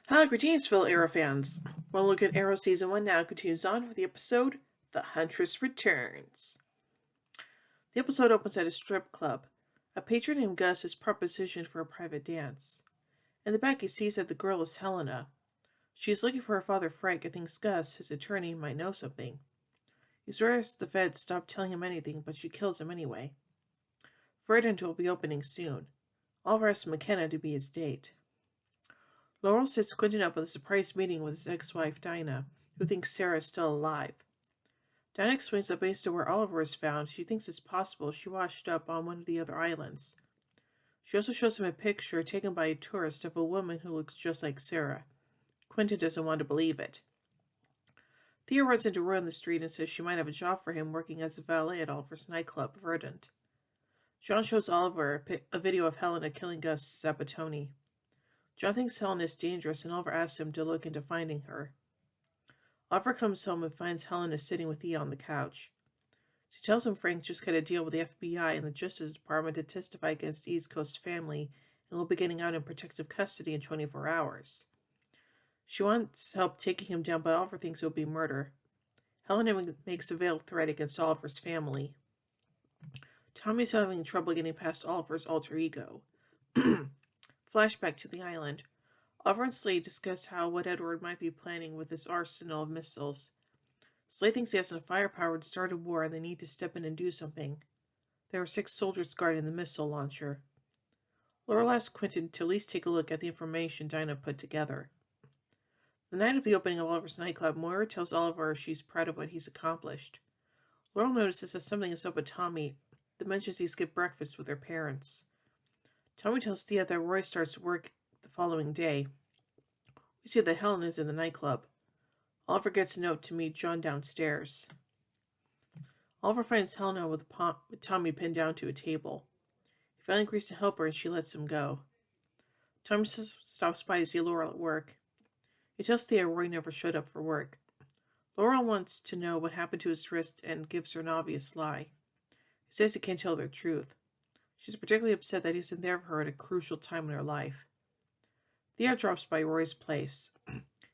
Hi, greetings, fellow Arrow fans. Well, look at Arrow Season 1 now continues on with the episode The Huntress Returns. The episode opens at a strip club. A patron named Gus is propositioned for a private dance. In the back, he sees that the girl is Helena. She is looking for her father Frank and thinks Gus, his attorney, might know something. He swears the feds stop telling him anything, but she kills him anyway. Verdant will be opening soon. Oliver asks McKenna to be his date. Laurel sets Quentin up with a surprise meeting with his ex-wife Dinah, who thinks Sarah is still alive. Dinah explains that based on where Oliver is found, she thinks it's possible she washed up on one of the other islands. She also shows him a picture taken by a tourist of a woman who looks just like Sarah. Quentin doesn't want to believe it. Thea runs into Roy on the street and says she might have a job for him working as a valet at Oliver's nightclub, Verdant. John shows Oliver a video of Helena killing Gus Sabatoni. John thinks Helena is dangerous and Oliver asks him to look into finding her. Oliver comes home and finds Helena sitting with Thea on the couch. She tells him Frank just got a deal with the FBI and the Justice Department to testify against the East Coast family and will be getting out in protective custody in 24 hours. She wants help taking him down, but Oliver thinks it will be murder. Helena makes a veiled threat against Oliver's family. Tommy's having trouble getting past Oliver's alter ego. Flashback to the island. Oliver and Slade discuss what Edward might be planning with this arsenal of missiles. Slade thinks he has enough firepower to start a war and they need to step in and do something. There are 6 soldiers guarding the missile launcher. Laurel asks Quentin to at least take a look at the information Dinah put together. The night of the opening of Oliver's nightclub, Moira tells Oliver she's proud of what he's accomplished. Laurel notices that something is up with Tommy that mentions he skipped breakfast with their parents. Tommy tells Thea that Roy starts work the following day. We see that Helen is in the nightclub. Oliver gets a note to meet John downstairs. Oliver finds Helena with Tommy pinned down to a table. He finally agrees to help her and she lets him go. Tommy stops by to see Laurel at work. He tells Thea Roy never showed up for work. Laurel wants to know what happened to his wrist and gives her an obvious lie. He says he can't tell the truth. She's particularly upset that he isn't there for her at a crucial time in her life. Thea drops by Roy's place.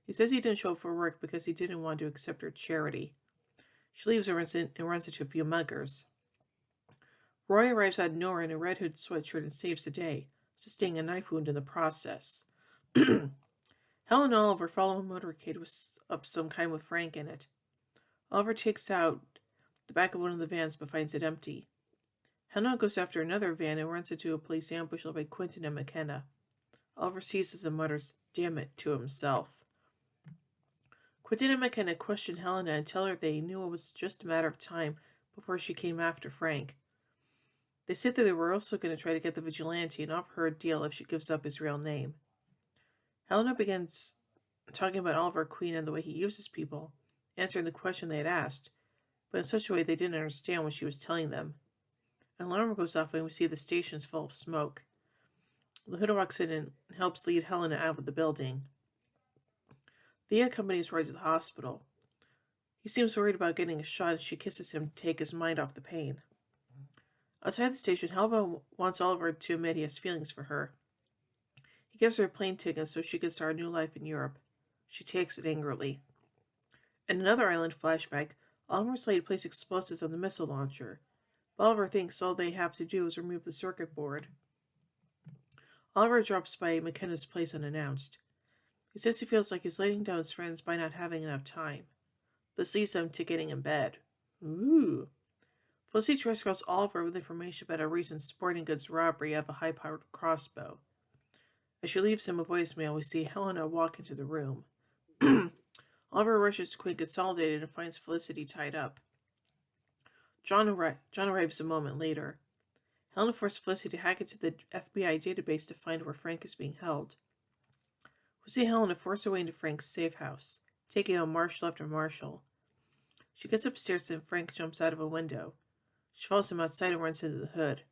He says he didn't show up for work because he didn't want to accept her charity. She leaves and runs into a few muggers. Roy arrives out of nowhere in a red hood sweatshirt and saves the day, sustaining a knife wound in the process. Helen and Oliver follow a motorcade of some kind with Frank in it. Oliver takes out the back of one of the vans but finds it empty. Helena goes after another van and runs into a police ambush led by Quentin and McKenna. Oliver seizes and mutters, "Damn it," to himself. Quentin and McKenna question Helena and tell her they knew it was just a matter of time before she came after Frank. They said that they were also going to try to get the vigilante and offer her a deal if she gives up his real name. Helena begins talking about Oliver Queen and the way he uses people, answering the question they had asked, but in such a way they didn't understand what she was telling them. An alarm goes off and we see the station's full of smoke. The hood walks in and helps lead Helena out of the building. Thea accompanies Roy to the hospital. He seems worried about getting a shot and she kisses him to take his mind off the pain. Outside the station, Helena wants Oliver to admit he has feelings for her. He gives her a plane ticket so she can start a new life in Europe. She takes it angrily. In another island flashback, Oliver and Slade place explosives on the missile launcher. Oliver thinks all they have to do is remove the circuit board. Oliver drops by McKenna's place unannounced. He says he feels like he's letting down his friends by not having enough time. This leads them to getting in bed. Ooh. Felicity tries to cross Oliver with information about a recent sporting goods robbery of a high-powered crossbow. As she leaves him a voicemail, we see Helena walk into the room. Oliver rushes to Queen Consolidated and finds Felicity tied up. John arrives a moment later. Helena forces Felicity to hack into the FBI database to find where Frank is being held. We see Helena force her way into Frank's safe house, taking out Marshall after Marshall. She gets upstairs and Frank jumps out of a window. She follows him outside and runs into the hood.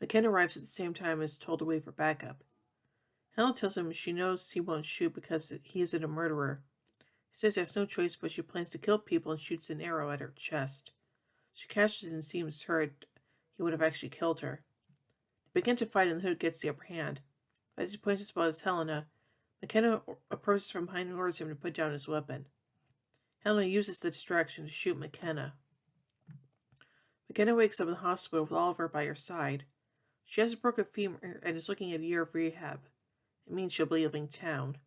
McKenna arrives at the same time and is told to wait for backup. Helena tells him she knows he won't shoot because he isn't a murderer. He says he has no choice, but she plans to kill people and shoots an arrow at her chest. She catches it and seems hurt. He would have actually killed her. They begin to fight and the hood gets the upper hand. As he points his bow at Helena, McKenna approaches from behind and orders him to put down his weapon. Helena uses the distraction to shoot McKenna. McKenna wakes up in the hospital with Oliver by her side. She has a broken femur and is looking at a year of rehab. It means she'll be leaving town.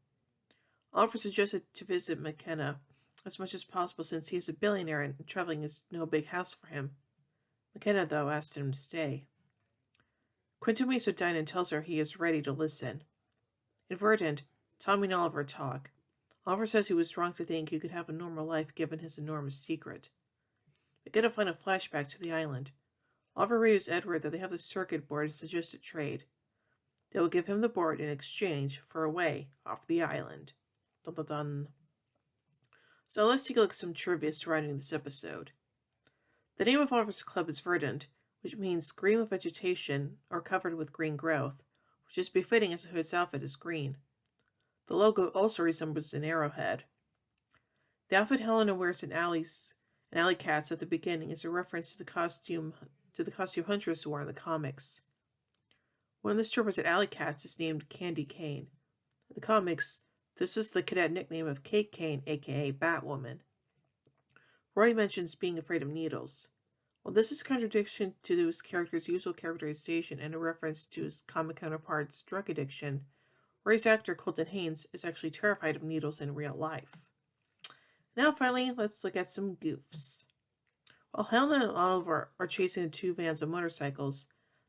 Oliver suggested to visit McKenna as much as possible since he is a billionaire and traveling is no big hassle for him. McKenna, though, asked him to stay. Quentin waits with Dinah and tells her he is ready to listen. In Verdant, Tommy and Oliver talk. Oliver says he was wrong to think he could have a normal life given his enormous secret. McKenna find a flashback to the island. Oliver radios Edward that they have the circuit board and suggests a trade. They will give him the board in exchange for a way off the island. Dun dun dun. So let's take a look at some trivia surrounding this episode. The name of Oliver's club is Verdant, which means green with vegetation or covered with green growth, which is befitting as the Hood's outfit is green. The logo also resembles an arrowhead. The outfit Helena wears in Alley Cats at the beginning is a reference to the costume Huntress wore in the comics. One of the strippers at Alley Cats is named Candy Kane. In the comics, this is the cadet nickname of Kate Kane, aka Batwoman. Roy mentions being afraid of needles. While this is a contradiction to his character's usual characterization and a reference to his comic counterpart's drug addiction, Roy's actor Colton Haynes is actually terrified of needles in real life. Now finally, let's look at some goofs. While Helena and Oliver are chasing the two vans of motorcycles,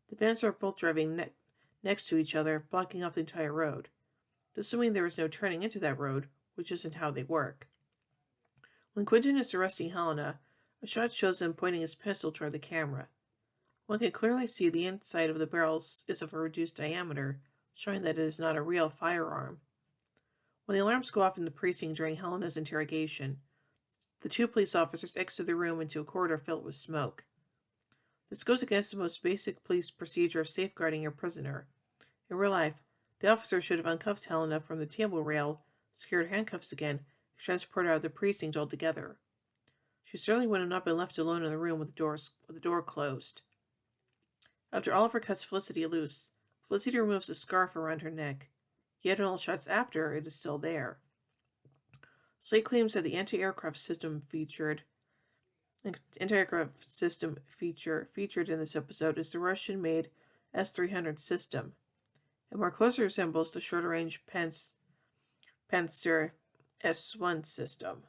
the vans are both driving next to each other, blocking off the entire road. Assuming there is no turning into that road, which isn't how they work. When Quentin is arresting Helena, a shot shows him pointing his pistol toward the camera. One can clearly see the inside of the barrels is of a reduced diameter, showing that it is not a real firearm. When the alarms go off in the precinct during Helena's interrogation, the two police officers exit the room into a corridor filled with smoke. This goes against the most basic police procedure of safeguarding your prisoner. In real life, the officer should have uncuffed Helena from the table rail, secured handcuffs again, and transported her out of the precinct altogether. She certainly would have not been left alone in the room with the door closed. After Oliver cuts Felicity loose, Felicity removes a scarf around her neck. Yet in all shots after, it is still there. Slade claims that the anti-aircraft system featured in this episode is the Russian-made S-300 system. It more closely resembles the shorter-range Panzer S-1 system.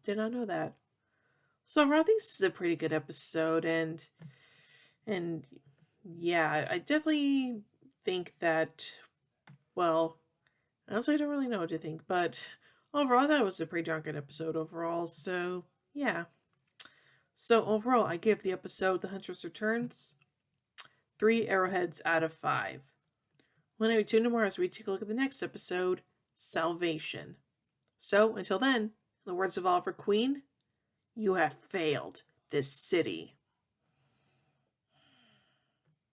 Did not know that. So overall, I think this is a pretty good episode, and yeah, I definitely think that, well, honestly, I don't really know what to think, but overall, that was a pretty darn good episode overall, so yeah. So overall, I give the episode The Huntress Returns 3 arrowheads out of 5. When I tune tomorrow as we take a look at the next episode, Salvation. So, until then, in the words of Oliver Queen, you have failed this city.